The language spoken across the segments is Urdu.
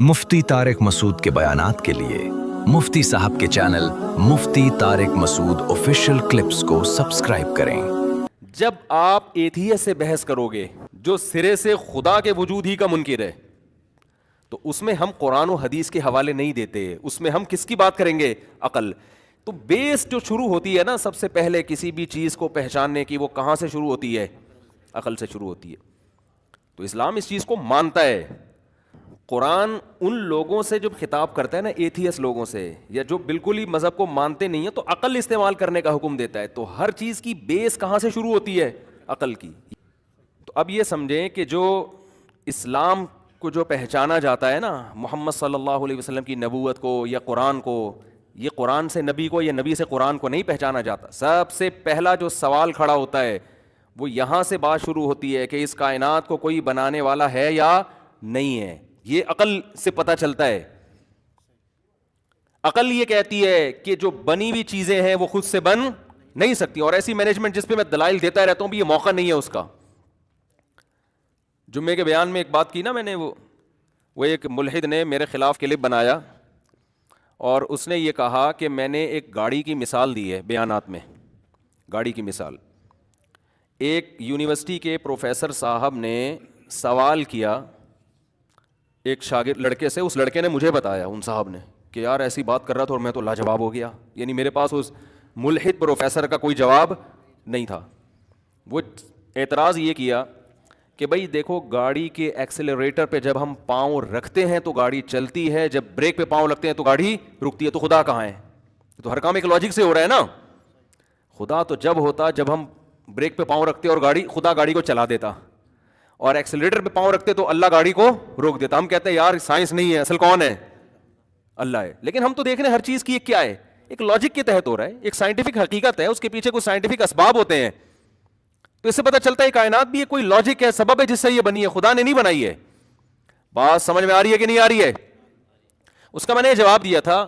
مفتی طارق مسعود کے بیانات کے لیے مفتی صاحب کے چینل مفتی طارق مسعود آفیشیل کلپس کو سبسکرائب کریں۔ جب آپ ایتھیس سے بحث کرو گے جو سرے سے خدا کے وجود ہی کا منکر ہے، تو اس میں ہم قرآن و حدیث کے حوالے نہیں دیتے، اس میں ہم کس کی بات کریں گے؟ عقل۔ تو بیس جو شروع ہوتی ہے نا سب سے پہلے کسی بھی چیز کو پہچاننے کی، وہ کہاں سے شروع ہوتی ہے؟ عقل سے شروع ہوتی ہے۔ تو اسلام اس چیز کو مانتا ہے۔ قرآن ان لوگوں سے جو خطاب کرتا ہے نا، ایتھیس لوگوں سے، یا جو بالکل ہی مذہب کو مانتے نہیں ہیں، تو عقل استعمال کرنے کا حکم دیتا ہے۔ تو ہر چیز کی بیس کہاں سے شروع ہوتی ہے؟ عقل کی۔ تو اب یہ سمجھیں کہ جو اسلام کو جو پہچانا جاتا ہے نا، محمد صلی اللہ علیہ وسلم کی نبوت کو یا قرآن کو، یہ قرآن سے نبی کو یا نبی سے قرآن کو نہیں پہچانا جاتا۔ سب سے پہلا جو سوال کھڑا ہوتا ہے وہ یہاں سے بات شروع ہوتی ہے کہ اس کائنات کو کوئی بنانے والا ہے یا نہیں ہے۔ یہ عقل سے پتہ چلتا ہے۔ عقل یہ کہتی ہے کہ جو بنی ہوئی چیزیں ہیں وہ خود سے بن نہیں سکتی، اور ایسی مینجمنٹ جس پہ میں دلائل دیتا رہتا ہوں بھی یہ موقع نہیں ہے اس کا۔ جمعے کے بیان میں ایک بات کی نا میں نے، وہ ایک ملحد نے میرے خلاف کلپ بنایا اور اس نے یہ کہا کہ میں نے ایک گاڑی کی مثال دی ہے بیانات میں۔ گاڑی کی مثال، ایک یونیورسٹی کے پروفیسر صاحب نے سوال کیا ایک شاگرد لڑکے سے، اس لڑکے نے مجھے بتایا، ان صاحب نے، کہ یار ایسی بات کر رہا تھا اور میں تو لاجواب ہو گیا۔ یعنی میرے پاس اس ملحد پروفیسر کا کوئی جواب نہیں تھا۔ وہ اعتراض یہ کیا کہ بھائی دیکھو، گاڑی کے ایکسیلریٹر پہ جب ہم پاؤں رکھتے ہیں تو گاڑی چلتی ہے، جب بریک پہ پاؤں رکھتے ہیں تو گاڑی رکتی ہے، تو خدا کہاں ہے؟ تو ہر کام ایک لاجک سے ہو رہا ہے نا۔ خدا تو جب ہوتا جب ہم بریک پہ پاؤں رکھتے اور خدا گاڑی کو چلا دیتا، اور ایکسیلریٹر پہ پاؤں رکھتے تو اللہ گاڑی کو روک دیتا۔ ہم کہتے ہیں یار سائنس نہیں ہے، اصل کون ہے؟ اللہ ہے۔ لیکن ہم تو دیکھ رہے ہیں ہر چیز کی ایک کیا ہے، ایک لاجک کے تحت ہو رہا ہے، ایک سائنٹیفک حقیقت ہے، اس کے پیچھے کوئی سائنٹیفک اسباب ہوتے ہیں۔ تو اس سے پتہ چلتا ہے کائنات بھی کوئی لاجک ہے، سبب ہے جس سے یہ بنی ہے، خدا نے نہیں بنائی ہے۔ بات سمجھ میں آ رہی ہے کہ نہیں آ رہی ہے؟ اس کا میں نے جواب دیا تھا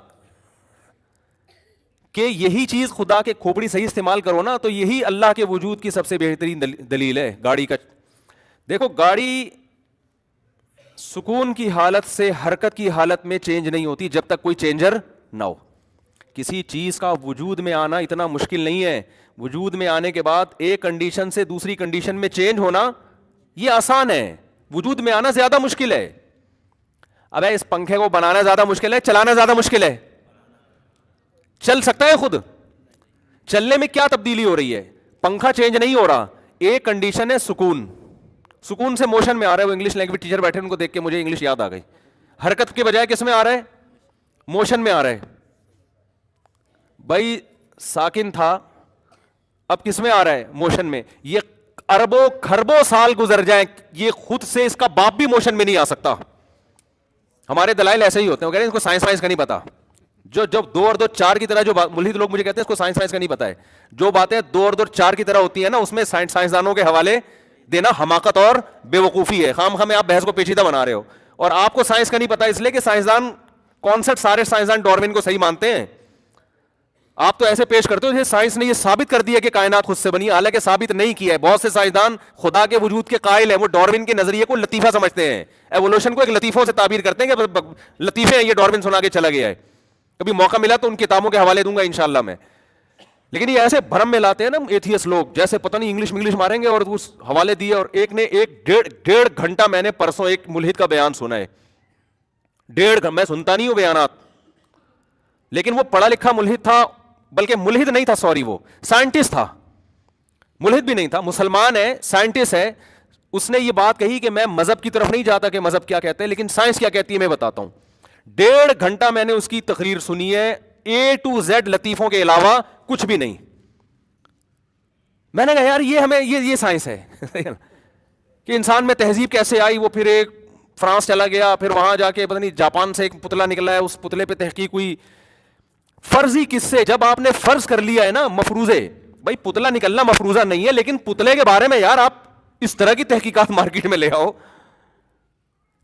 کہ یہی چیز خدا کے کھوپڑی صحیح استعمال کرو نا تو یہی اللہ کے وجود کی سب سے بہترین دلیل ہے۔ گاڑی کا دیکھو، گاڑی سکون کی حالت سے حرکت کی حالت میں چینج نہیں ہوتی جب تک کوئی چینجر نہ ہو۔ کسی چیز کا وجود میں آنا اتنا مشکل نہیں ہے، وجود میں آنے کے بعد ایک کنڈیشن سے دوسری کنڈیشن میں چینج ہونا یہ آسان ہے، وجود میں آنا زیادہ مشکل ہے۔ اب اس پنکھے کو بنانا زیادہ مشکل ہے، چلانا زیادہ مشکل ہے؟ چل سکتا ہے خود؟ چلنے میں کیا تبدیلی ہو رہی ہے؟ پنکھا چینج نہیں ہو رہا، ایک کنڈیشن ہے سکون، سکون سے موشن میں آ رہا ہے۔ وہ انگلش لینگویج ٹیچر بیٹھے، ان کو دیکھ کے مجھے انگلش یاد آ گئی۔ حرکت کے بجائے کس میں آ رہا ہے؟ موشن میں آ رہا ہے۔ بھائی ساکن تھا، اب کس میں آ رہا ہے؟ موشن میں۔ یہ اربوں کھربوں سال گزر جائیں، یہ خود سے اس کا باپ بھی موشن میں نہیں آ سکتا۔ ہمارے دلائل ایسے ہی ہوتے ہیں، وہ کہتے ہیں اس کو سائنس کا نہیں پتا۔ جو جب 2 اور 2 4 کی طرح جو ملحد لوگ مجھے کہتے ہیں اس کو سائنس کا نہیں پتا ہے، جو باتیں 2 اور 2 4 کی طرح ہوتی ہیں نا، اس میں سائنسدانوں کے حوالے دینا حماقت اور بے وقوفی ہے۔ خام خام آپ بحث کو پیچیدہ بنا رہے ہو، اور آپ کو سائنس کا نہیں پتا اس لیے کہ سائنسدان کانسیپٹ سارے سائنسدان ڈارون کو صحیح مانتے ہیں۔ آپ تو ایسے پیش کرتے ہو جیسے سائنس نے یہ ثابت کر دیا کہ کائنات خود سے بنی، حالانکہ ثابت نہیں کیا ہے۔ بہت سے سائنسدان خدا کے وجود کے قائل ہیں، وہ ڈارون کے نظریے کو لطیفہ سمجھتے ہیں، ایوولوشن کو ایک لطیفوں سے تعبیر کرتے ہیں کہ لطیفے ہیں، یہ ڈارون سنا کے چلا گیا ہے۔ کبھی موقع ملا تو ان کتابوں کے حوالے دوں گا انشاءاللہ میں۔ لیکن یہ ایسے بھرم میں لاتے ہیں نا ایتھیس لوگ، جیسے پتہ نہیں انگلش ماریں گے اور اس حوالے دیے۔ اور ایک نے ڈیڑھ گھنٹہ میں نے پرسوں ایک ملحد کا بیان سنا ہے، 1.5 گھنٹہ۔ میں سنتا نہیں ہوں بیانات، لیکن وہ پڑھا لکھا ملحد تھا، بلکہ ملحد نہیں تھا، سوری، وہ سائنٹسٹ تھا، ملحد بھی نہیں تھا، مسلمان ہے، سائنٹسٹ ہے۔ اس نے یہ بات کہی کہ میں مذہب کی طرف نہیں جاتا کہ مذہب کیا کہتے ہیں، لیکن سائنس کیا کہتی ہے میں بتاتا ہوں۔ 1.5 گھنٹہ میں نے اس کی تقریر سنی ہے، A to Z لطیفوں کے علاوہ کچھ بھی نہیں۔ میں نے کہا یار یہ سائنس ہے کہ انسان میں تہذیب کیسے آئی۔ وہ پھر ایک فرانس چلا گیا، پھر وہاں جا کے پتہ نہیں جاپان سے ایک پتلا نکلا ہے، اس پتلے پہ تحقیق ہوئی۔ فرضی کس سے؟ جب آپ نے فرض کر لیا ہے نا مفروضے، بھائی پتلا نکلنا مفروضہ نہیں ہے، لیکن پتلے کے بارے میں یار آپ اس طرح کی تحقیقات مارکیٹ میں لے آؤ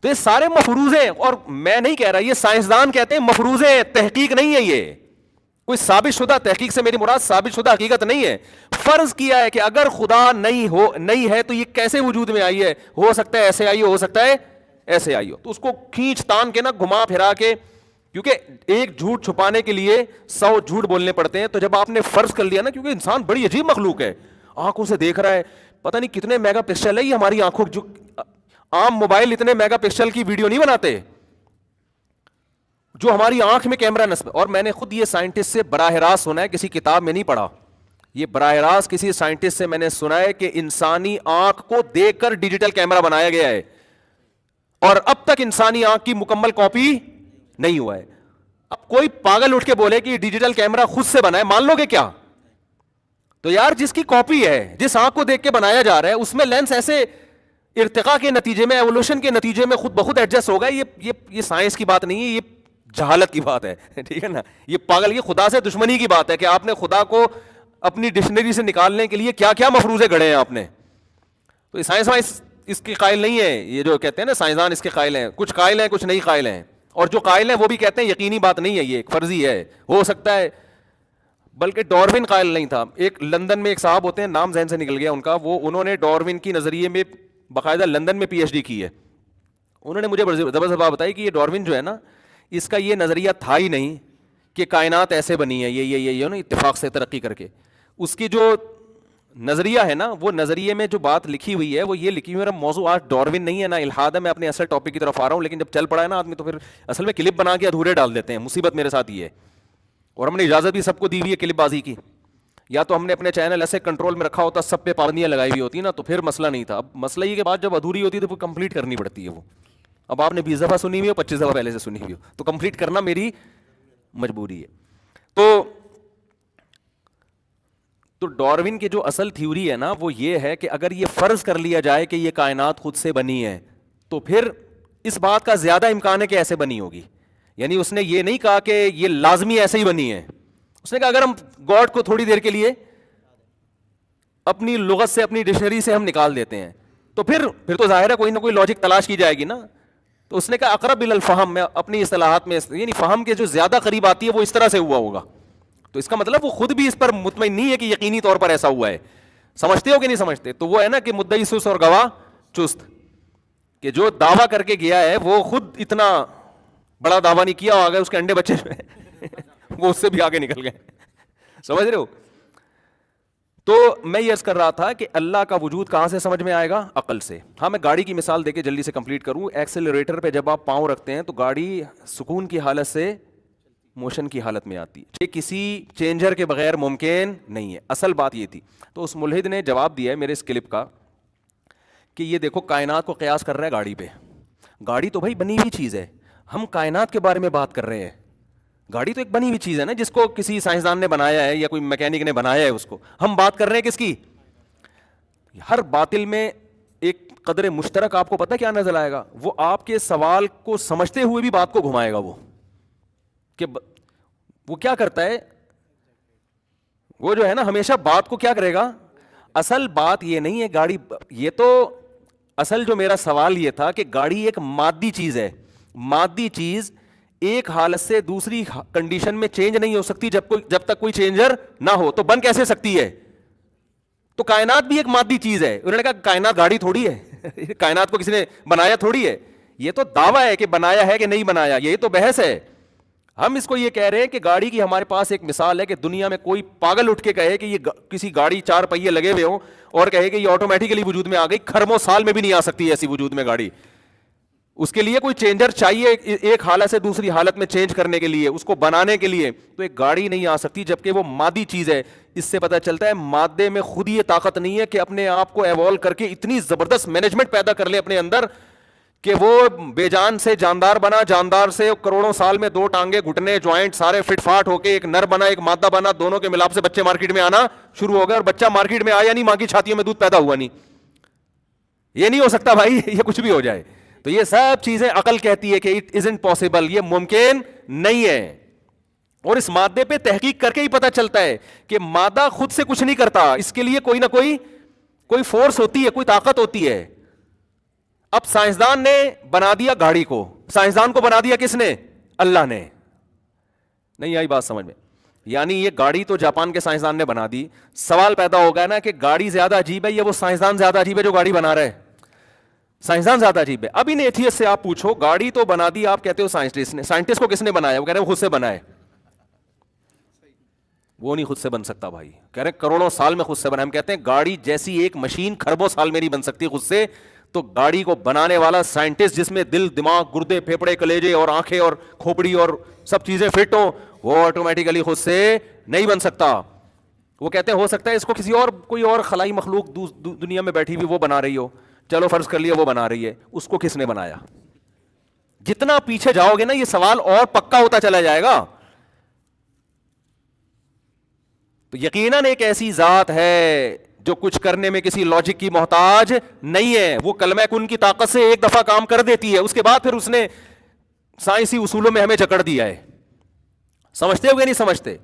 تو یہ سارے مفروضے ہیں۔ اور میں نہیں کہہ رہا، یہ سائنسدان کہتے ہیں مفروضے ہیں، تحقیق نہیں ہے، یہ کوئی ثابت شدہ تحقیق سے میری مراد ثابت شدہ حقیقت نہیں ہے۔ فرض کیا ہے کہ اگر خدا نہیں ہے تو یہ کیسے وجود میں آئی ہے؟ ہو سکتا ہے ایسے آئی ہو سکتا ہے ایسے آئی ہو, تو اس کو کھینچ تان کے نا گھما پھرا کے, کیونکہ ایک جھوٹ چھپانے کے لیے 100 جھوٹ بولنے پڑتے ہیں. تو جب آپ نے فرض کر لیا نا, کیونکہ انسان بڑی عجیب مخلوق ہے, آنکھوں سے دیکھ رہا ہے, پتہ نہیں کتنے میگا پکسل ہے یہ ہماری آنکھوں, جو عام موبائل اتنے میگا پکسل کی ویڈیو نہیں بناتے جو ہماری آنکھ میں کیمرہ نصب. اور میں نے خود یہ سائنٹسٹ سے براہ راست سنا ہے, کسی کتاب میں نہیں پڑھا, یہ براہ راست کسی سائنٹسٹ سے میں نے سنا ہے کہ انسانی آنکھ کو دیکھ کر ڈیجیٹل کیمرہ بنایا گیا ہے, اور اب تک انسانی آنکھ کی مکمل کاپی نہیں ہوا ہے. اب کوئی پاگل اٹھ کے بولے کہ ڈیجیٹل کیمرہ خود سے بنا ہے, مان لو گے کیا؟ تو یار جس کی کاپی ہے, جس آنکھ کو دیکھ کے بنایا جا رہا ہے, اس میں لینس ایسے ارتقاء کے نتیجے میں, ایوولوشن کے نتیجے میں خود بخود ایڈجسٹ ہوگا. یہ سائنس کی بات نہیں ہے, یہ جہالت کی بات ہے, ٹھیک ہے نا. یہ پاگل, یہ خدا سے دشمنی کی بات ہے کہ آپ نے خدا کو اپنی ڈکشنری سے نکالنے کے لیے کیا کیا مفروضے گھڑے ہیں آپ نے. تو سائنس وائنس اس کے قائل نہیں ہے, یہ جو کہتے ہیں نا سائنسدان اس کے قائل ہیں, کچھ قائل ہیں کچھ نہیں قائل ہیں, اور جو قائل ہیں وہ بھی کہتے ہیں یقینی بات نہیں ہے, یہ ایک فرضی ہے, ہو سکتا ہے. بلکہ ڈاروین قائل نہیں تھا. ایک لندن میں ایک صاحب ہوتے ہیں, نام ذہن سے نکل گیا ان کا, وہ انہوں نے ڈاروین کی نظریے میں باقاعدہ لندن میں پی ایچ ڈی کی ہے. انہوں نے مجھے زبردست بات بتائی کہ یہ ڈاروین جو ہے نا, اس کا یہ نظریہ تھا ہی نہیں کہ کائنات ایسے بنی ہے یہ نا اتفاق سے ترقی کر کے. اس کی جو نظریہ ہے نا, وہ نظریے میں جو بات لکھی ہوئی ہے وہ یہ لکھی ہوئی ہے, میرا موضوع آج ڈاروین نہیں ہے نا الحاد ہے, میں اپنے اصل ٹاپک کی طرف آ رہا ہوں. لیکن جب چل پڑا ہے نا آدمی تو پھر اصل میں کلپ بنا کے ادھورے ڈال دیتے ہیں, مصیبت میرے ساتھ یہ ہے. اور ہم نے اجازت بھی سب کو دی ہوئی ہے کلپ بازی کی, یا تو ہم نے اپنے چینل ایسے کنٹرول میں رکھا ہوتا, سب پہ پابندیاں لگائی ہوئی ہوتی نا, تو پھر مسئلہ نہیں تھا. اب مسئلہ یہ کہ بات جب ادھوری ہوتی ہے تو پھر کمپلیٹ کرنی پڑتی ہے. وہ اب آپ نے 20 دفعہ سنی ہوئی ہو, 25 دفعہ پہلے سے سنی ہوئی ہو, تو کمپلیٹ کرنا میری مجبوری ہے. تو ڈاروین کی جو اصل تھیوری ہے نا وہ یہ ہے کہ اگر یہ فرض کر لیا جائے کہ یہ کائنات خود سے بنی ہے, تو پھر اس بات کا زیادہ امکان ہے کہ ایسے بنی ہوگی. یعنی اس نے یہ نہیں کہا کہ یہ لازمی ایسے ہی بنی ہے, اس نے کہا اگر ہم گاڈ کو تھوڑی دیر کے لیے اپنی لغت سے, اپنی ڈکشنری سے ہم نکال دیتے ہیں, تو پھر تو ظاہر ہے کوئی نہ کوئی لاجک تلاش کی جائے گی نا. تو اس نے کہا اقرب الی الفہم, میں اپنی اصطلاحات میں, یعنی فہم کے جو زیادہ قریب آتی ہے وہ اس طرح سے ہوا ہوگا. تو اس کا مطلب وہ خود بھی اس پر مطمئن نہیں ہے کہ یقینی طور پر ایسا ہوا ہے. سمجھتے ہو کہ نہیں سمجھتے؟ تو وہ ہے نا کہ مدعی سست اور گواہ چست, کہ جو دعویٰ کر کے گیا ہے وہ خود اتنا بڑا دعویٰ نہیں کیا, آگے اس کے انڈے بچے وہ اس سے بھی آگے نکل گئے. سمجھ رہے ہو؟ تو میں یہ عرض کر رہا تھا کہ اللہ کا وجود کہاں سے سمجھ میں آئے گا؟ عقل سے. ہاں میں گاڑی کی مثال دے کے جلدی سے کمپلیٹ کروں. ایکسلریٹر پہ جب آپ پاؤں رکھتے ہیں تو گاڑی سکون کی حالت سے موشن کی حالت میں آتی ہے, یہ کسی چینجر کے بغیر ممکن نہیں ہے. اصل بات یہ تھی. تو اس ملحد نے جواب دیا ہے میرے اس کلپ کا کہ یہ دیکھو کائنات کو قیاس کر رہا ہے گاڑی پہ. گاڑی تو بھائی بنی ہوئی چیز ہے, ہم کائنات کے بارے میں بات کر رہے ہیں. گاڑی تو ایک بنی ہوئی چیز ہے نا, جس کو کسی سائنسدان نے بنایا ہے یا کوئی میکینک نے بنایا ہے, اس کو ہم بات کر رہے ہیں کس کی؟ ہر باطل میں ایک قدر مشترک آپ کو پتہ کیا نظر آئے گا؟ وہ آپ کے سوال کو سمجھتے ہوئے بھی بات کو گھمائے گا. وہ کہ وہ کیا کرتا ہے, وہ جو ہے نا ہمیشہ بات کو کیا کرے گا. اصل بات یہ نہیں ہے گاڑی, یہ تو اصل جو میرا سوال یہ تھا کہ گاڑی ایک مادی چیز ہے. مادی چیز ایک حالت سے دوسری کنڈیشن میں چینج نہیں ہو سکتی جب تک کوئی چینجر نہ ہو, تو بن کیسے سکتی ہے؟ تو کائنات بھی ایک مادی چیز ہے. انہوں نے کہا کائنات گاڑی تھوڑی ہے, کائنات کو کسی نے بنایا تھوڑی ہے. یہ تو دعویٰ ہے کہ بنایا ہے کہ نہیں بنایا, یہی تو بحث ہے. ہم اس کو یہ کہہ رہے ہیں کہ گاڑی کی ہمارے پاس ایک مثال ہے کہ دنیا میں کوئی پاگل اٹھ کے کہے کہ یہ کسی گاڑی 4 پہیے لگے ہوئے ہوں اور کہے کہ یہ آٹومیٹیکلی وجود میں آ گئی. کھربوں سال میں بھی نہیں آ سکتی ایسی وجود میں گاڑی. اس کے لیے کوئی چینجر چاہیے ایک حالت سے دوسری حالت میں چینج کرنے کے لیے, اس کو بنانے کے لیے. تو ایک گاڑی نہیں آ سکتی جبکہ وہ مادی چیز ہے. اس سے پتہ چلتا ہے مادے میں خود یہ طاقت نہیں ہے کہ اپنے آپ کو ایوالو کر کے اتنی زبردست مینجمنٹ پیدا کر لے اپنے اندر کہ وہ بے جان سے جاندار بنا, جاندار سے کروڑوں سال میں 2 ٹانگیں, گھٹنے, جوائنٹ سارے فٹ فاٹ ہو کے ایک نر بنا, ایک مادہ بنا, دونوں کے ملاپ سے بچے مارکیٹ میں آنا شروع ہو گئے. اور بچہ مارکیٹ میں آیا نہیں, ماں کی چھاتیوں میں دودھ پیدا ہوا نہیں. یہ نہیں ہو سکتا بھائی, یہ کچھ بھی ہو جائے. تو یہ سب چیزیں عقل کہتی ہے کہ اٹ ازنٹ پاسبل, یہ ممکن نہیں ہے. اور اس مادے پہ تحقیق کر کے ہی پتہ چلتا ہے کہ مادہ خود سے کچھ نہیں کرتا, اس کے لیے کوئی نہ کوئی فورس ہوتی ہے, کوئی طاقت ہوتی ہے. اب سائنسدان نے بنا دیا گاڑی کو, سائنسدان کو بنا دیا کس نے؟ اللہ نے. نہیں آئی بات سمجھ میں؟ یعنی یہ گاڑی تو جاپان کے سائنسدان نے بنا دی. سوال پیدا ہو گیا نا کہ گاڑی زیادہ عجیب ہے یا وہ سائنسدان زیادہ عجیب ہے جو گاڑی بنا رہے؟ سائنسدان زیادہ عجیب ہے. اب ان ایتھیسٹ سے آپ پوچھو گاڑی تو بنا دی آپ کہتے ہو سائنٹسٹ نے, سائنٹسٹ کو کس نے بنایا؟ وہ کہہ رہے ہیں خود سے بنا ہے. وہ نہیں خود سے بن سکتا بھائی, کہہ رہے ہیں کروڑوں سال میں خود سے بنا. ہم کہتے ہیں گاڑی جیسی ایک مشین کھربوں سال میں نہیں بن سکتی خود سے, تو گاڑی کو بنانے والا سائنٹسٹ جس میں دل دماغ گردے پھیپڑے کلیجے اور آنکھیں اور کھوپڑی اور سب چیزیں فٹ ہو, وہ آٹومیٹیکلی خود سے نہیں بن سکتا. وہ کہتے ہیں ہو سکتا ہے اس کو کسی اور کوئی اور خلائی مخلوق دنیا میں بیٹھی ہوئی وہ بنا رہی ہو. چلو فرض کر لیا وہ بنا رہی ہے, اس کو کس نے بنایا؟ جتنا پیچھے جاؤ گے نا یہ سوال اور پکا ہوتا چلا جائے گا. تو یقیناً ایک ایسی ذات ہے جو کچھ کرنے میں کسی لاجک کی محتاج نہیں ہے. وہ کلمہ کن کی طاقت سے ایک دفعہ کام کر دیتی ہے, اس کے بعد پھر اس نے سائنسی اصولوں میں ہمیں جکڑ دیا ہے. سمجھتے ہو گے نہیں سمجھتے؟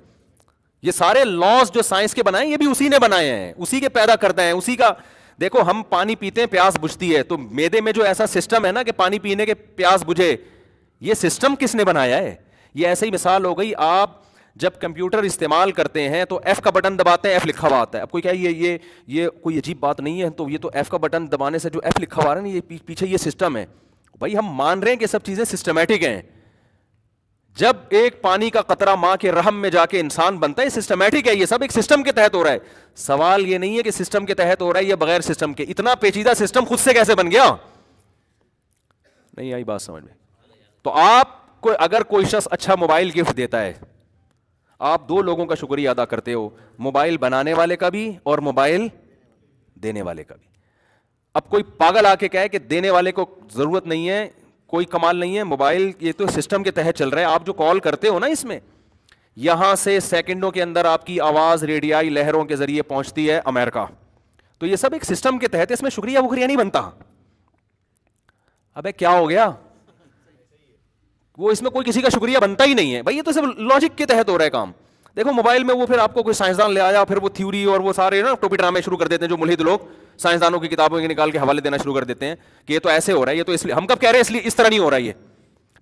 یہ سارے لاز جو سائنس کے بنائے یہ بھی اسی نے بنائے ہیں, اسی کے پیدا کرتے ہیں, اسی کا. دیکھو ہم پانی پیتے ہیں پیاس بجھتی ہے, تو معدے میں جو ایسا سسٹم ہے نا کہ پانی پینے کے پیاس بجھے, یہ سسٹم کس نے بنایا ہے؟ یہ ایسے ہی مثال ہو گئی. آپ جب کمپیوٹر استعمال کرتے ہیں تو ایف کا بٹن دباتے ہیں, ایف لکھا ہوا آتا ہے. اب کوئی کہے یہ کوئی عجیب بات نہیں ہے, تو یہ تو ایف کا بٹن دبانے سے جو ایف لکھا ہوا ہے نا یہ پیچھے یہ سسٹم ہے. بھائی ہم مان رہے ہیں کہ سب چیزیں سسٹمیٹک ہیں. جب ایک پانی کا قطرہ ماں کے رحم میں جا کے انسان بنتا ہے سسٹمیٹک ہے, یہ سب ایک سسٹم کے تحت ہو رہا ہے. سوال یہ نہیں ہے کہ سسٹم کے تحت ہو رہا ہے یا بغیر سسٹم کے. اتنا پیچیدہ سسٹم خود سے کیسے بن گیا؟ نہیں آئی بات سمجھ میں؟ تو آپ کو اگر کوئی شخص اچھا موبائل گفٹ دیتا ہے, آپ دو لوگوں کا شکریہ ادا کرتے ہو, موبائل بنانے والے کا بھی اور موبائل دینے والے کا بھی. اب کوئی پاگل آ کے کہے کہ دینے والے کو ضرورت نہیں ہے, کوئی کمال نہیں ہے, موبائل یہ تو سسٹم کے تحت چل رہا ہے. آپ جو کال کرتے ہو نا اس میں, یہاں سے سیکنڈوں کے اندر آپ کی آواز ریڈیائی لہروں کے ذریعے پہنچتی ہے امریکہ, تو یہ سب ایک سسٹم کے تحت, اس میں شکریہ وکریہ نہیں بنتا. ابے کیا ہو گیا؟ وہ اس میں کوئی کسی کا شکریہ بنتا ہی نہیں ہے بھائی, یہ تو صرف لاجک کے تحت ہو رہا ہے کام. دیکھو موبائل میں وہ پھر آپ کو کوئی سائنسدان لے آیا, پھر وہ تھیوری اور وہ سارے نا ٹوپی ڈرامے شروع کر دیتے ہیں جو ملحد لوگ سائنسدانوں کی کتابوں کے نکال کے حوالے دینا شروع کر دیتے ہیں کہ یہ تو ایسے ہو رہا ہے, یہ تو اس لیے. ہم کب کہہ رہے ہیں اس لیے اس طرح نہیں ہو رہا ہے. یہ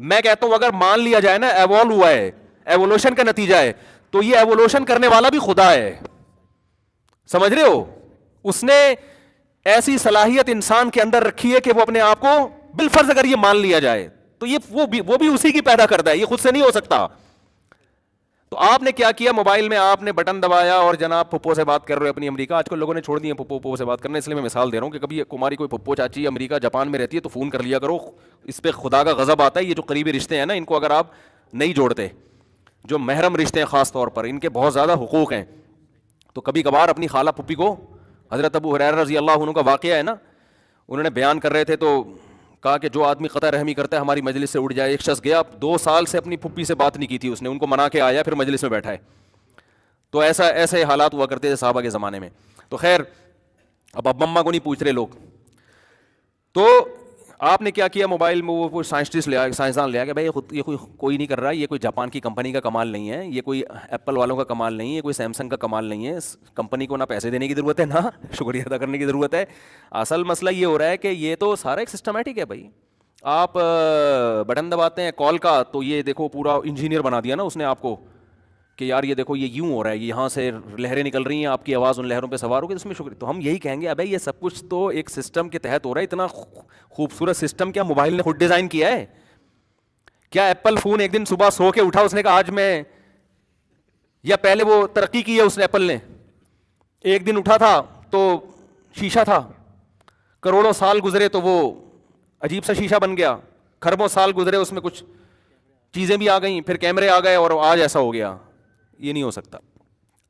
میں کہتا ہوں اگر مان لیا جائے نا ایوالو ہوا ہے, ایوولوشن کا نتیجہ ہے, تو یہ ایوولوشن کرنے والا بھی خدا ہے. سمجھ رہے ہو؟ اس نے ایسی صلاحیت انسان کے اندر رکھی ہے کہ وہ اپنے آپ کو بالفرض اگر یہ مان لیا جائے تو یہ وہ بھی اسی کی پیدا کرتا ہے, یہ خود سے نہیں ہو سکتا. تو آپ نے کیا کیا, موبائل میں آپ نے بٹن دبایا اور جناب پھپھو سے بات کر رہے ہو اپنی امریکہ. آج کل لوگوں نے چھوڑ دی ہیں پھپھو سے بات کرنا, اس لیے میں مثال دے رہا ہوں کہ کبھی تمہاری کوئی پھپھو چاچی امریکہ جاپان میں رہتی ہے تو فون کر لیا کرو, اس پہ خدا کا غضب آتا ہے. یہ جو قریبی رشتے ہیں نا ان کو اگر آپ نہیں جوڑتے, جو محرم رشتے ہیں خاص طور پر, ان کے بہت زیادہ حقوق ہیں. تو کبھی کبھار اپنی خالہ پھپھی کو, حضرت ابو ہریرہ رضی اللہ عنہ کا واقعہ ہے نا, انہوں نے بیان کر رہے تھے تو کہا کہ جو آدمی قطع رحمی کرتا ہے ہماری مجلس سے اٹھ جائے. ایک شخص گیا 2 سال سے اپنی پھپھی سے بات نہیں کی تھی اس نے, ان کو منا کے آیا پھر مجلس میں بیٹھا ہے. تو ایسے حالات ہوا کرتے تھے صحابہ کے زمانے میں. تو خیر اب اماں کو نہیں پوچھ رہے لوگ. تو آپ نے کیا کیا, موبائل میں وہ سائنٹسٹ لے آیا, سائنسدان لے آیا کہ بھائی یہ کوئی نہیں کر رہا, یہ کوئی جاپان کی کمپنی کا کمال نہیں ہے, یہ کوئی ایپل والوں کا کمال نہیں ہے, یہ کوئی سیمسنگ کا کمال نہیں ہے. کمپنی کو نہ پیسے دینے کی ضرورت ہے نہ شکریہ ادا کرنے کی ضرورت ہے. اصل مسئلہ یہ ہو رہا ہے کہ یہ تو سارا ایک سسٹمیٹک ہے بھائی. آپ بٹن دباتے ہیں کال کا تو یہ دیکھو پورا انجینئر بنا دیا نا اس نے آپ کو کہ یار یہ دیکھو یہ یوں ہو رہا ہے, یہاں سے لہریں نکل رہی ہیں, آپ کی آواز ان لہروں پہ سوار ہوگی, اس میں شکریہ. تو ہم یہی کہیں گے ابے یہ سب کچھ تو ایک سسٹم کے تحت ہو رہا ہے. اتنا خوبصورت سسٹم کیا موبائل نے خود ڈیزائن کیا ہے؟ کیا ایپل فون ایک دن صبح سو کے اٹھا اس نے کہا آج میں, یا پہلے وہ ترقی کی ہے اس نے ایپل نے, ایک دن اٹھا تھا تو شیشہ تھا, کروڑوں سال گزرے تو وہ عجیب سا شیشہ بن گیا, کھربوں سال گزرے اس میں کچھ چیزیں بھی آ گئیں, پھر کیمرے آ گئے اور آج ایسا ہو گیا. یہ نہیں ہو سکتا.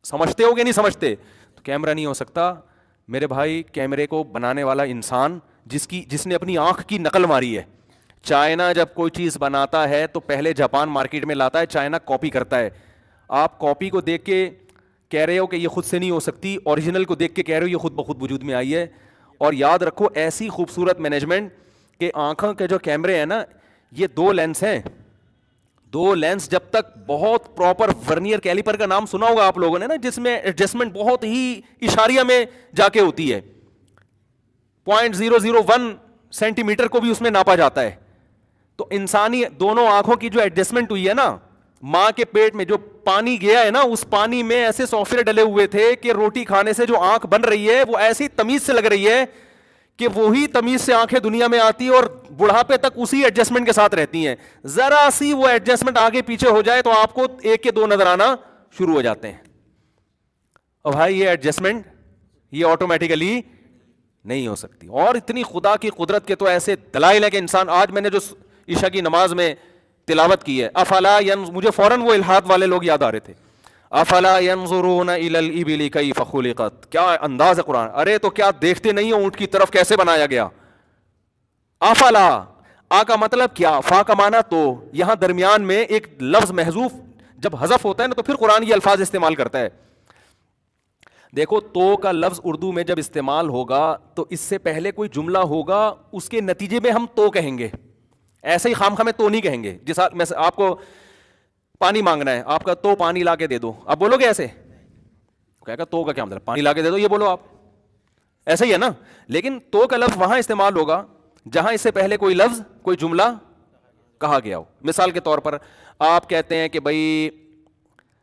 سمجھتے ہو کہ نہیں سمجھتے؟ تو کیمرہ نہیں ہو سکتا میرے بھائی. کیمرے کو بنانے والا انسان جس نے اپنی آنکھ کی نقل ماری ہے. چائنا جب کوئی چیز بناتا ہے تو پہلے جاپان مارکیٹ میں لاتا ہے, چائنا کاپی کرتا ہے. آپ کاپی کو دیکھ کے کہہ رہے ہو کہ یہ خود سے نہیں ہو سکتی, اوریجنل کو دیکھ کے کہہ رہے ہو یہ خود بخود وجود میں آئی ہے. اور یاد رکھو ایسی خوبصورت مینجمنٹ کہ آنکھوں کے جو کیمرے ہیں نا یہ 2 لینس ہیں. 2 لینس جب تک بہت پراپر ورنیئر کیلیپر کا نام سنا ہوگا آپ لوگوں نے نا, جس میں ایڈجسٹمنٹ بہت ہی اشاریہ میں جا کے ہوتی ہے, 0.001 سینٹی میٹر کو بھی اس میں ناپا جاتا ہے. تو انسانی دونوں آنکھوں کی جو ایڈجسٹمنٹ ہوئی ہے نا, ماں کے پیٹ میں جو پانی گیا ہے نا اس پانی میں ایسے سافٹ ویئر ڈلے ہوئے تھے کہ روٹی کھانے سے جو آنکھ بن رہی ہے وہ ایسی تمیز سے لگ رہی ہے کہ وہی تمیز سے آنکھیں دنیا میں آتی اور بڑھاپے تک اسی ایڈجسٹمنٹ کے ساتھ رہتی ہیں. ذرا سی وہ ایڈجسٹمنٹ آگے پیچھے ہو جائے تو آپ کو ایک کے دو نظر آنا شروع ہو جاتے ہیں. اور بھائی یہ ایڈجسٹمنٹ یہ آٹومیٹیکلی نہیں ہو سکتی. اور اتنی خدا کی قدرت کے تو ایسے دلائل ہے کہ انسان, آج میں نے جو عشاء کی نماز میں تلاوت کی ہے, افلا مجھے فوراً وہ الحاد والے لوگ یاد آ رہے تھے, افلا ينظرون الى الابل كيف خلقت, کیا انداز ہے قرآن. ارے تو کیا دیکھتے نہیں ہو اونٹ کی طرف کیسے بنایا گیا. افلا, آ کا مطلب کیا, فا کا معنی تو, یہاں درمیان میں ایک لفظ محذوف جب حذف ہوتا ہے نا تو پھر قرآن یہ الفاظ استعمال کرتا ہے. دیکھو تو کا لفظ اردو میں جب استعمال ہوگا تو اس سے پہلے کوئی جملہ ہوگا, اس کے نتیجے میں ہم تو کہیں گے, ایسے ہی خام خامے تو نہیں کہیں گے. جس میں آپ کو پانی مانگنا ہے, آپ کا تو پانی لا کے دے دو, آپ بولو گے ایسے؟ کہے گا تو کا کیا مطلب, پانی لا کے دے دو یہ بولو آپ, ایسا ہی ہے نا. لیکن تو کا لفظ وہاں استعمال ہوگا جہاں اس سے پہلے کوئی لفظ کوئی جملہ کہا گیا ہو. مثال کے طور پر آپ کہتے ہیں کہ بھائی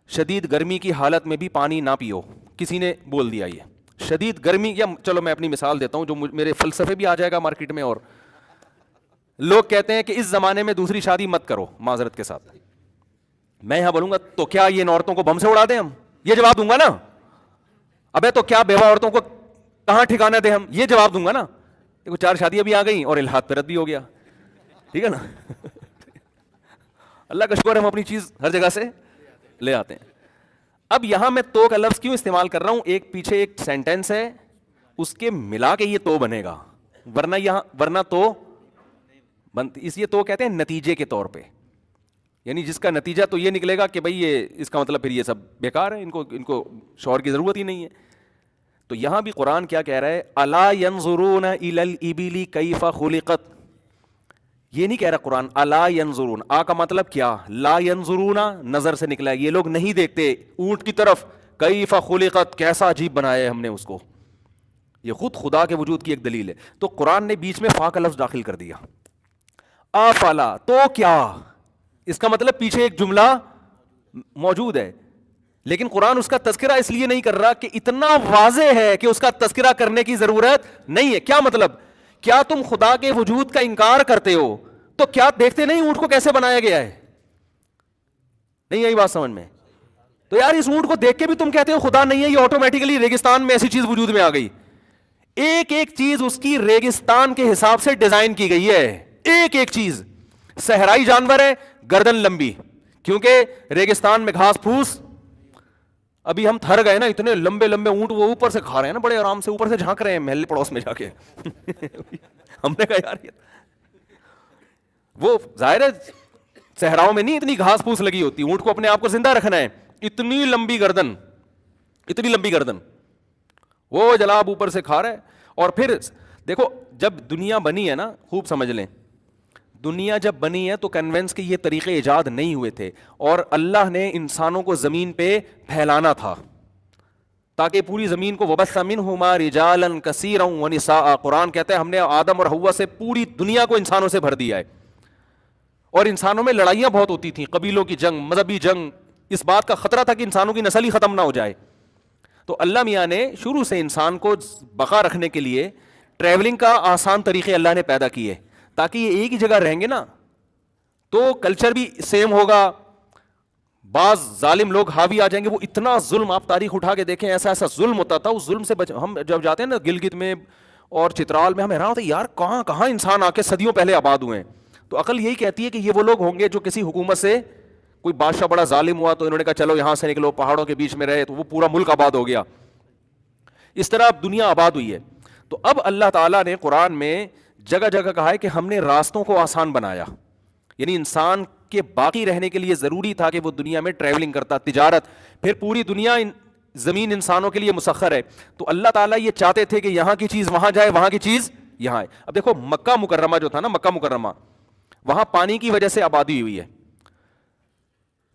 شدید گرمی کی حالت میں بھی پانی نہ پیو, کسی نے بول دیا یہ شدید گرمی, یا چلو میں اپنی مثال دیتا ہوں جو میرے فلسفے بھی آ جائے گا مارکیٹ میں. اور لوگ کہتے ہیں کہ اس زمانے میں دوسری شادی مت کرو معذرت کے ساتھ. میں یہاں بولوں گا تو کیا یہ ان عورتوں کو بم سے اڑا دیں ہم, یہ جواب دوں گا نا. ابے تو کیا بیوہ عورتوں کو کہاں ٹھکانہ دیں ہم, یہ جواب دوں گا نا. دیکھو 4 شادیاں بھی آ گئیں اور الحاد پہ رد بھی ہو گیا, ٹھیک ہے نا. اللہ کا شکر ہم اپنی چیز ہر جگہ سے لے آتے ہیں. اب یہاں میں تو کا لفظ کیوں استعمال کر رہا ہوں, ایک پیچھے ایک سینٹینس ہے اس کے ملا کے یہ تو بنے گا, ورنہ تو اس یہ تو کہتے ہیں نتیجے کے طور پہ, یعنی جس کا نتیجہ تو یہ نکلے گا کہ بھئی یہ اس کا مطلب پھر یہ سب بیکار ہے, ان کو شور کی ضرورت ہی نہیں ہے. تو یہاں بھی قرآن کیا کہہ رہا ہے, الا ينظرون الى الابل كيف خلقت, یہ نہیں کہہ رہا قرآن الا ينظرون, آ کا مطلب کیا, لا ينظرون نظر سے نکلا ہے, یہ لوگ نہیں دیکھتے اونٹ کی طرف, كيف خلقت کیسا عجیب بنایا ہے ہم نے اس کو. یہ خود خدا کے وجود کی ایک دلیل ہے. تو قرآن نے بیچ میں فا کا لفظ داخل کر دیا, افلا تو کیا, اس کا مطلب پیچھے ایک جملہ موجود ہے, لیکن قرآن اس کا تذکرہ اس لیے نہیں کر رہا کہ اتنا واضح ہے کہ اس کا تذکرہ کرنے کی ضرورت نہیں ہے. کیا مطلب, کیا تم خدا کے وجود کا انکار کرتے ہو تو کیا دیکھتے نہیں اونٹ کو کیسے بنایا گیا ہے؟ نہیں آئی بات سمجھ میں؟ تو یار اس اونٹ کو دیکھ کے بھی تم کہتے ہو خدا نہیں ہے, یہ آٹومیٹیکلی ریگستان میں ایسی چیز وجود میں آ گئی. ایک ایک چیز اس کی ریگستان کے حساب سے ڈیزائن کی گئی ہے, ایک ایک چیز. صحرائی جانور ہے, گردن لمبی, کیونکہ ریگستان میں گھاس پھوس. ابھی ہم تھر گئے نا, اتنے لمبے لمبے اونٹ وہ اوپر سے کھا رہے ہیں نا, بڑے آرام سے اوپر سے جھانک رہے ہیں محلے پڑوس میں جا کے. ہم نے کہا یار وہ ظاہر ہے صحراؤں میں نہیں اتنی گھاس پھوس لگی ہوتی, اونٹ کو اپنے آپ کو زندہ رکھنا ہے, اتنی لمبی گردن, اتنی لمبی گردن, وہ جناب اوپر سے کھا رہا ہے. اور پھر دیکھو جب دنیا بنی ہے نا, خوب سمجھ لیں, دنیا جب بنی ہے تو کنوینس کے یہ طریقے ایجاد نہیں ہوئے تھے, اور اللہ نے انسانوں کو زمین پہ پھیلانا تھا تاکہ پوری زمین کو وبث منہما رجالا کثیرا ونساء. قرآن کہتا ہے ہم نے آدم اور حوا سے پوری دنیا کو انسانوں سے بھر دیا ہے, اور انسانوں میں لڑائیاں بہت ہوتی تھیں, قبیلوں کی جنگ, مذہبی جنگ, اس بات کا خطرہ تھا کہ انسانوں کی نسل ہی ختم نہ ہو جائے. تو اللہ میاں نے شروع سے انسان کو بقا رکھنے کے لیے ٹریولنگ کا آسان طریقے اللہ نے پیدا کیے, تاکہ یہ ایک ہی جگہ رہیں گے نا تو کلچر بھی سیم ہوگا. بعض ظالم لوگ حاوی آ جائیں گے, وہ اتنا ظلم, آپ تاریخ اٹھا کے دیکھیں ایسا ایسا ظلم ہوتا تھا, اس ظلم سے ہم جب جاتے ہیں نا گلگت میں اور چترال میں, ہم حیران ہوتے ہیں یار کہاں کہاں انسان آ کے صدیوں پہلے آباد ہوئے ہیں. تو عقل یہی کہتی ہے کہ یہ وہ لوگ ہوں گے جو کسی حکومت سے, کوئی بادشاہ بڑا ظالم ہوا تو انہوں نے کہا چلو یہاں سے نکلو, پہاڑوں کے بیچ میں رہے تو وہ پورا ملک آباد ہو گیا. اس طرح اب دنیا آباد ہوئی ہے. تو اب اللہ تعالیٰ نے قرآن میں جگہ جگہ کہا ہے کہ ہم نے راستوں کو آسان بنایا, یعنی انسان کے باقی رہنے کے لیے ضروری تھا کہ وہ دنیا میں ٹریولنگ کرتا, تجارت, پھر پوری دنیا زمین انسانوں کے لیے مسخر ہے. تو اللہ تعالیٰ یہ چاہتے تھے کہ یہاں کی چیز وہاں جائے, وہاں کی چیز یہاں ہے. اب دیکھو مکہ مکرمہ جو تھا نا, مکہ مکرمہ, وہاں پانی کی وجہ سے آبادی ہوئی ہے,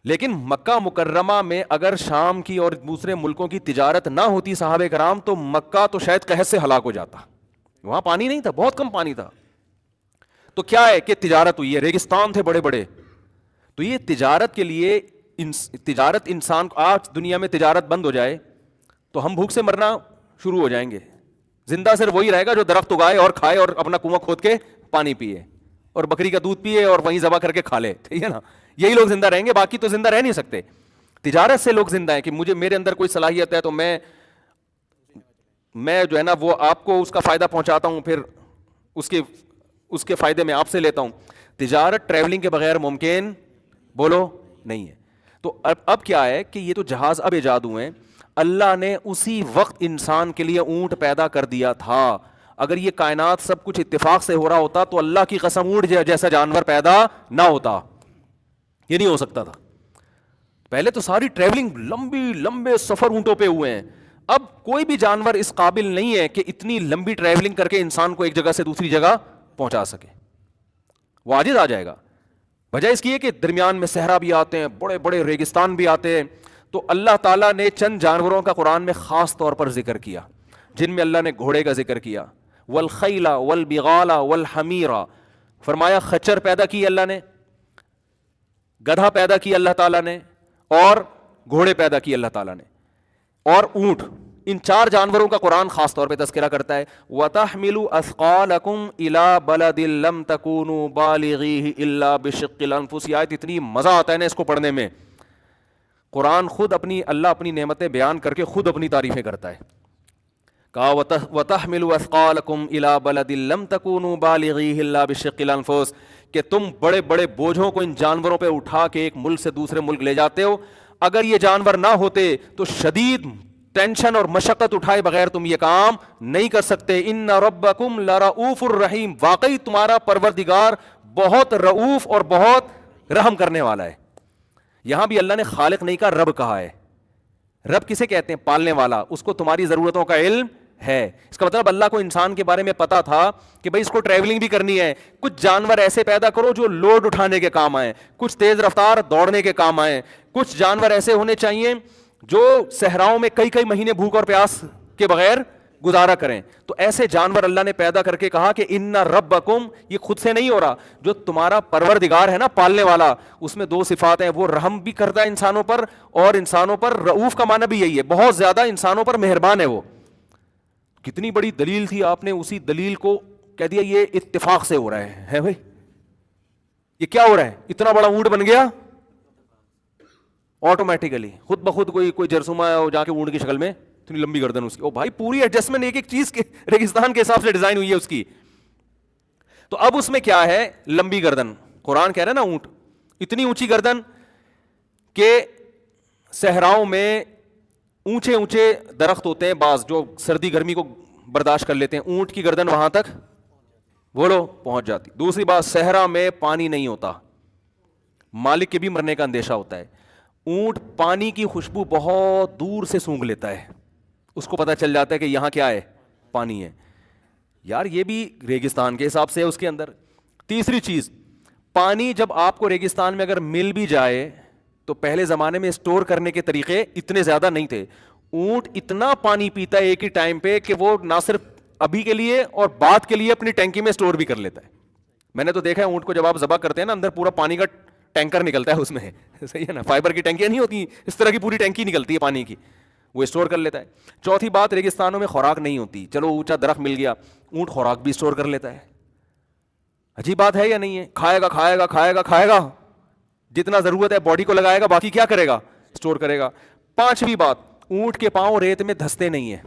لیکن مکہ مکرمہ میں اگر شام کی اور دوسرے ملکوں کی تجارت نہ ہوتی صحابہ کرام تو مکہ تو شاید قحط سے ہلاک ہو جاتا. وہاں پانی نہیں تھا, بہت کم پانی تھا. تو کیا ہے کہ تجارت ہوئی ہے, ریگستان تھے بڑے بڑے. تو یہ تجارت کے لیے تجارت انسان کو, آج دنیا میں تجارت بند ہو جائے تو ہم بھوک سے مرنا شروع ہو جائیں گے. زندہ صرف وہی رہے گا جو درخت اگائے اور کھائے اور اپنا کنواں کھود کے پانی پیے اور بکری کا دودھ پیے اور وہیں ذبح کر کے کھا لے, ٹھیک ہے نا, یہی لوگ زندہ رہیں گے, باقی تو زندہ رہ نہیں سکتے. تجارت سے لوگ زندہ ہیں کہ مجھے میرے اندر کوئی صلاحیت ہے تو میں جو ہے نا وہ آپ کو اس کا فائدہ پہنچاتا ہوں, پھر اس کے فائدے میں آپ سے لیتا ہوں. تجارت ٹریولنگ کے بغیر ممکن بولو نہیں ہے. تو اب کیا ہے کہ یہ تو جہاز اب ایجاد ہوئے ہیں, اللہ نے اسی وقت انسان کے لیے اونٹ پیدا کر دیا تھا. اگر یہ کائنات سب کچھ اتفاق سے ہو رہا ہوتا تو اللہ کی قسم اونٹ جیسا جانور پیدا نہ ہوتا, یہ نہیں ہو سکتا تھا. پہلے تو ساری ٹریولنگ لمبے سفر اونٹوں پہ ہوئے ہیں. اب کوئی بھی جانور اس قابل نہیں ہے کہ اتنی لمبی ٹریولنگ کر کے انسان کو ایک جگہ سے دوسری جگہ پہنچا سکے, وہ عاجز آ جائے گا. وجہ اس کی ہے کہ درمیان میں صحرا بھی آتے ہیں, بڑے بڑے ریگستان بھی آتے ہیں. تو اللہ تعالیٰ نے چند جانوروں کا قرآن میں خاص طور پر ذکر کیا, جن میں اللہ نے گھوڑے کا ذکر کیا, والخیل والبغال والحمیر, فرمایا خچر پیدا کی اللہ نے, گدھا پیدا کی اللہ تعالیٰ نے, اور گھوڑے پیدا کی اللہ تعالیٰ نے, اور اونٹ. ان چار جانوروں کا قرآن خاص طور پہ تذکرہ کرتا ہے. وَتَحْمِلُ أَثْقَالَكُمْ إِلَىٰ بَلَدٍ لَمْ تَكُونُوا بَالِغِيهِ إِلَّا بِشِقِّ الْأَنفُسِ. یہ آیت اتنی مزہ آتا ہے نا اس کو پڑھنے میں. قرآن خود اللہ اپنی نعمتیں بیان کر کے خود اپنی تعریفیں کرتا ہے. کہا وَتَحْمِلُ أَثْقَالَكُمْ إِلَىٰ بَلَدٍ لَمْ تَكُونُوا بَالِغِيهِ إِلَّا بِشِقِّ الْأَنفُسِ, کہ تم بڑے بڑے بوجھوں کو ان جانوروں پہ اٹھا کے ایک ملک سے دوسرے ملک لے جاتے ہو. اگر یہ جانور نہ ہوتے تو شدید ٹینشن اور مشقت اٹھائے بغیر تم یہ کام نہیں کر سکتے. ان ربکم لرؤوف الرحیم, واقعی تمہارا پروردگار بہت رؤوف اور بہت رحم کرنے والا ہے. یہاں بھی اللہ نے خالق نہیں کہا, رب کہا ہے. رب کسے کہتے ہیں؟ پالنے والا. اس کو تمہاری ضرورتوں کا علم ہے. اس کا مطلب اللہ کو انسان کے بارے میں پتا تھا کہ بھائی اس کو ٹریولنگ بھی کرنی ہے, کچھ جانور ایسے پیدا کرو جو لوڈ اٹھانے کے کام آئیں, کچھ تیز رفتار دوڑنے کے کام آئیں, کچھ جانور ایسے ہونے چاہیے جو صحراؤں میں کئی مہینے بھوک اور پیاس کے بغیر گزارا کریں. تو ایسے جانور اللہ نے پیدا کر کے کہا کہ ان ربکم, یہ خود سے نہیں ہو رہا, جو تمہارا پروردگار ہے نا پالنے والا, اس میں دو صفات ہیں, وہ رحم بھی کرتا ہے انسانوں پر, اور انسانوں پر رؤوف کا معنی بھی یہی ہے, بہت زیادہ انسانوں پر مہربان ہے. وہ کتنی بڑی دلیل تھی, آپ نے اسی دلیل کو کہہ دیا یہ اتفاق سے ہو رہا ہے بھائی. یہ کیا ہو رہا ہے؟ اتنا بڑا اونٹ بن گیا آٹومیٹیکلی, خود بخود. کوئی جرثومہ ہے جا کے اونٹ کی شکل میں, اتنی لمبی گردن اس کی, او بھائی پوری ایڈجسٹمنٹ ایک چیز کے ریگستان کے حساب سے ڈیزائن ہوئی ہے اس کی. تو اب اس میں کیا ہے؟ لمبی گردن. قرآن کہہ رہا ہے نا اونٹ اتنی اونچی گردن کہ صحراؤں میں اونچے درخت ہوتے ہیں بعض جو سردی گرمی کو برداشت کر لیتے ہیں, اونٹ کی گردن وہاں تک بولو پہنچ جاتی. دوسری بات, صحرا میں پانی نہیں ہوتا, مالک کے بھی مرنے کا اندیشہ ہوتا ہے. اونٹ پانی کی خوشبو بہت دور سے سونگھ لیتا ہے, اس کو پتہ چل جاتا ہے کہ یہاں کیا ہے؟ پانی ہے. یار یہ بھی ریگستان کے حساب سے ہے اس کے اندر. تیسری چیز, پانی جب آپ کو ریگستان میں اگر مل بھی جائے تو پہلے زمانے میں اسٹور کرنے کے طریقے اتنے زیادہ نہیں تھے. اونٹ اتنا پانی پیتا ہے ایک ہی ٹائم پہ کہ وہ نہ صرف ابھی کے لیے اور بعد کے لیے اپنی ٹینکی میں اسٹور بھی کر لیتا ہے. میں نے تو دیکھا ہے اونٹ کو جب آپ ذبح کرتے ہیں نا, اندر پورا پانی کا ٹینکر نکلتا ہے اس میں, صحیح ہے نا, فائبر کی ٹینکیاں نہیں ہوتی, اس طرح کی پوری ٹینکی نکلتی ہے پانی کی, وہ اسٹور کر لیتا ہے. چوتھی بات, ریگستانوں میں خوراک نہیں ہوتی. چلو اونچا درخت مل گیا, اونٹ خوراک بھی اسٹور کر لیتا ہے. عجیب بات ہے یا نہیں ہے؟ کھائے گا جتنا ضرورت ہے باڈی کو لگائے گا, باقی کیا کرے گا؟ اسٹور کرے گا. پانچویں بات, اونٹ کے پاؤں ریت میں دھستے نہیں ہیں,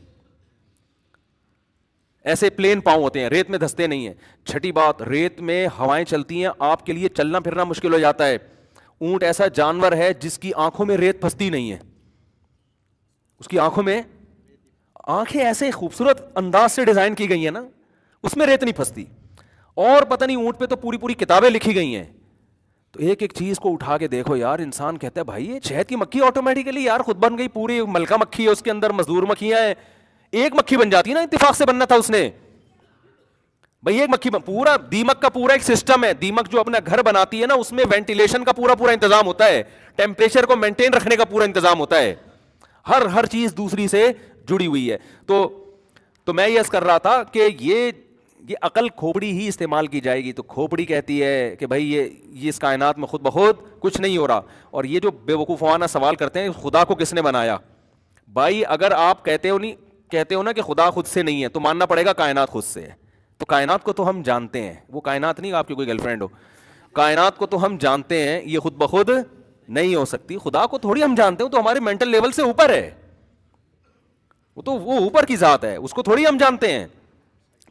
ایسے پلین پاؤں ہوتے ہیں, ریت میں دھستے نہیں ہیں. چھٹی بات, ریت میں ہوائیں چلتی ہیں, آپ کے لیے چلنا پھرنا مشکل ہو جاتا ہے. اونٹ ایسا جانور ہے جس کی آنکھوں میں ریت پھنستی نہیں ہے, اس کی آنکھوں میں آنکھیں ایسے خوبصورت انداز سے ڈیزائن کی گئی ہیں نا, اس میں ریت نہیں پھنستی. اور پتہ نہیں اونٹ پہ تو پوری کتابیں لکھی گئی ہیں. تو ایک چیز کو اٹھا کے دیکھو یار, انسان کہتا ہے بھائی یہ شہد کی مکھی آٹومیٹیکلی یار خود بن گئی, پوری ملکہ مکھی ہے اس کے اندر, مزدور مکھیاں ہیں, ایک مکھی بن جاتی ہے نا, اتفاق سے بننا تھا اس نے بھائی ایک مکھی. پورا دیمک کا پورا ایک سسٹم ہے, دیمک جو اپنا گھر بناتی ہے نا اس میں وینٹیلیشن کا پورا انتظام ہوتا ہے, ٹیمپریچر کو مینٹین رکھنے کا پورا انتظام ہوتا ہے, ہر چیز دوسری سے جڑی ہوئی ہے. تو میں یہ عرض کر رہا تھا کہ یہ عقل کھوپڑی ہی استعمال کی جائے گی. تو کھوپڑی کہتی ہے کہ بھائی یہ اس کائنات میں خود بخود کچھ نہیں ہو رہا. اور یہ جو بے وقوفانہ سوال کرتے ہیں خدا کو کس نے بنایا, بھائی اگر آپ کہتے ہو نہیں کہتے ہو نا کہ خدا خود سے نہیں ہے تو ماننا پڑے گا کائنات خود سے ہے. تو کائنات کو تو ہم جانتے ہیں, وہ کائنات نہیں آپ کی کوئی گرل فرینڈ ہو, کائنات کو تو ہم جانتے ہیں, یہ خود بخود نہیں ہو سکتی. خدا کو تھوڑی ہم جانتے ہیں, تو ہمارے مینٹل لیول سے اوپر ہے, وہ اوپر کی ذات ہے, اس کو تھوڑی ہم جانتے ہیں,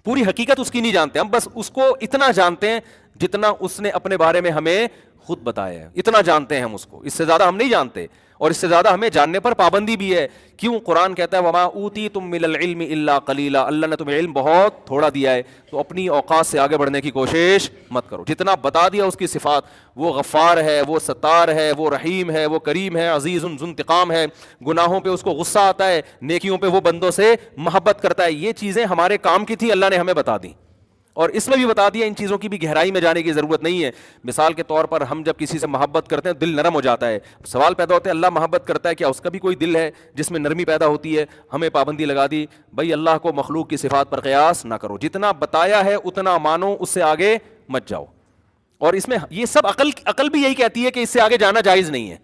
پوری حقیقت اس کی نہیں جانتے ہم, بس اس کو اتنا جانتے ہیں جتنا اس نے اپنے بارے میں ہمیں خود بتایا ہے, اتنا جانتے ہیں ہم اس کو, اس سے زیادہ ہم نہیں جانتے, اور اس سے زیادہ ہمیں جاننے پر پابندی بھی ہے. کیوں؟ قرآن کہتا ہے وما اوتیتم من العلم الا قلیلا, اللہ نے تمہیں علم بہت تھوڑا دیا ہے, تو اپنی اوقات سے آگے بڑھنے کی کوشش مت کرو. جتنا بتا دیا اس کی صفات, وہ غفار ہے, وہ ستار ہے, وہ رحیم ہے, وہ کریم ہے, عزیز ذو انتقام ہے, گناہوں پہ اس کو غصہ آتا ہے, نیکیوں پہ وہ بندوں سے محبت کرتا ہے. یہ چیزیں ہمارے کام کی تھی, اللہ نے ہمیں بتا دی, اور اس میں بھی بتا دیا ان چیزوں کی بھی گہرائی میں جانے کی ضرورت نہیں ہے. مثال کے طور پر ہم جب کسی سے محبت کرتے ہیں دل نرم ہو جاتا ہے, سوال پیدا ہوتا ہے اللہ محبت کرتا ہے, کیا اس کا بھی کوئی دل ہے جس میں نرمی پیدا ہوتی ہے؟ ہمیں پابندی لگا دی, بھائی اللہ کو مخلوق کی صفات پر قیاس نہ کرو, جتنا بتایا ہے اتنا مانو, اس سے آگے مت جاؤ. اور اس میں یہ سب عقل بھی یہی کہتی ہے کہ اس سے آگے جانا جائز نہیں ہے.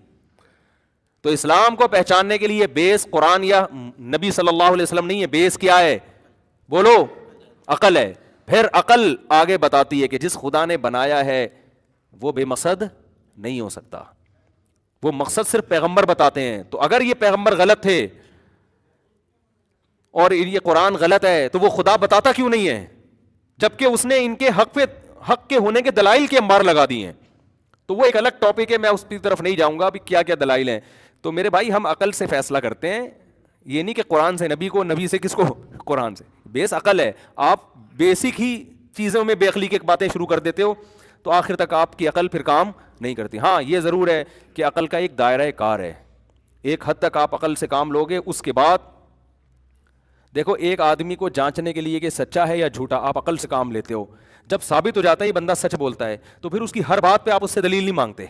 تو اسلام کو پہچاننے کے لیے بیس قرآن یا نبی صلی اللہ علیہ وسلم نہیں ہے, بیس کیا ہے؟ بولو, عقل ہے. پھر عقل آگے بتاتی ہے کہ جس خدا نے بنایا ہے وہ بے مقصد نہیں ہو سکتا, وہ مقصد صرف پیغمبر بتاتے ہیں. تو اگر یہ پیغمبر غلط تھے اور یہ قرآن غلط ہے تو وہ خدا بتاتا کیوں نہیں ہے, جبکہ اس نے ان کے حق کے ہونے کے دلائل کے انبار لگا دیے ہیں. تو وہ ایک الگ ٹاپک ہے, میں اس کی طرف نہیں جاؤں گا ابھی کیا کیا دلائل ہیں. تو میرے بھائی ہم عقل سے فیصلہ کرتے ہیں, یہ نہیں کہ قرآن سے نبی کو, نبی سے کس کو, قرآن سے. بیس عقل ہے. آپ بیسک ہی چیزوں میں بے عقلی کی باتیں شروع کر دیتے ہو تو آخر تک آپ کی عقل پھر کام نہیں کرتی. ہاں یہ ضرور ہے کہ عقل کا ایک دائرہ کار ہے, ایک حد تک آپ عقل سے کام لوگے, اس کے بعد دیکھو ایک آدمی کو جانچنے کے لیے کہ سچا ہے یا جھوٹا آپ عقل سے کام لیتے ہو, جب ثابت ہو جاتا ہے یہ بندہ سچ بولتا ہے تو پھر اس کی ہر بات پہ آپ اس سے دلیل نہیں مانگتے.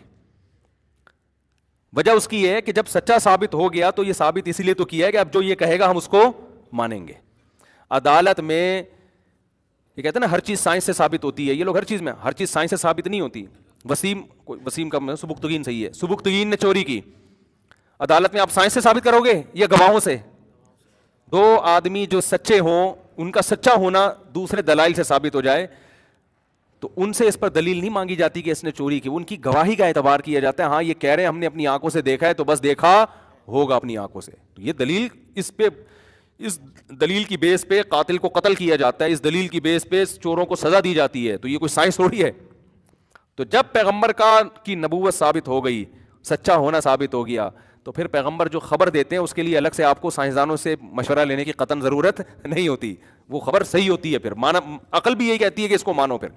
وجہ اس کی یہ ہے کہ جب سچا ثابت ہو گیا تو یہ ثابت اسی لیے تو کیا ہے کہ اب جو یہ کہے گا ہم اس کو مانیں گے. عدالت میں یہ کہتے ہیں نا ہر چیز سائنس سے ثابت ہوتی ہے, یہ لوگ ہر چیز میں, ہر چیز سائنس سے ثابت نہیں ہوتی. وسیم کا سبکتگین صحیح ہے, سبکتگین نے چوری کی, عدالت میں آپ سائنس سے ثابت کرو گے یا گواہوں سے؟ دو آدمی جو سچے ہوں ان کا سچا ہونا دوسرے دلائل سے ثابت ہو جائے تو ان سے اس پر دلیل نہیں مانگی جاتی کہ اس نے چوری کی, ان کی گواہی کا اعتبار کیا جاتا ہے. ہاں یہ کہہ رہے ہیں ہم نے اپنی آنکھوں سے دیکھا ہے تو بس دیکھا ہوگا اپنی آنکھوں سے, تو یہ دلیل, اس دلیل کی بیس پہ قاتل کو قتل کیا جاتا ہے, اس دلیل کی بیس پہ چوروں کو سزا دی جاتی ہے. تو یہ کوئی سائنس تھوڑی ہے. تو جب پیغمبر کی نبوت ثابت ہو گئی, سچا ہونا ثابت ہو گیا, تو پھر پیغمبر جو خبر دیتے ہیں اس کے لیے الگ سے آپ کو سائنسدانوں سے مشورہ لینے کی قطعاً ضرورت نہیں ہوتی, وہ خبر صحیح ہوتی ہے. پھر عقل بھی یہی کہتی ہے کہ اس کو مانو. پھر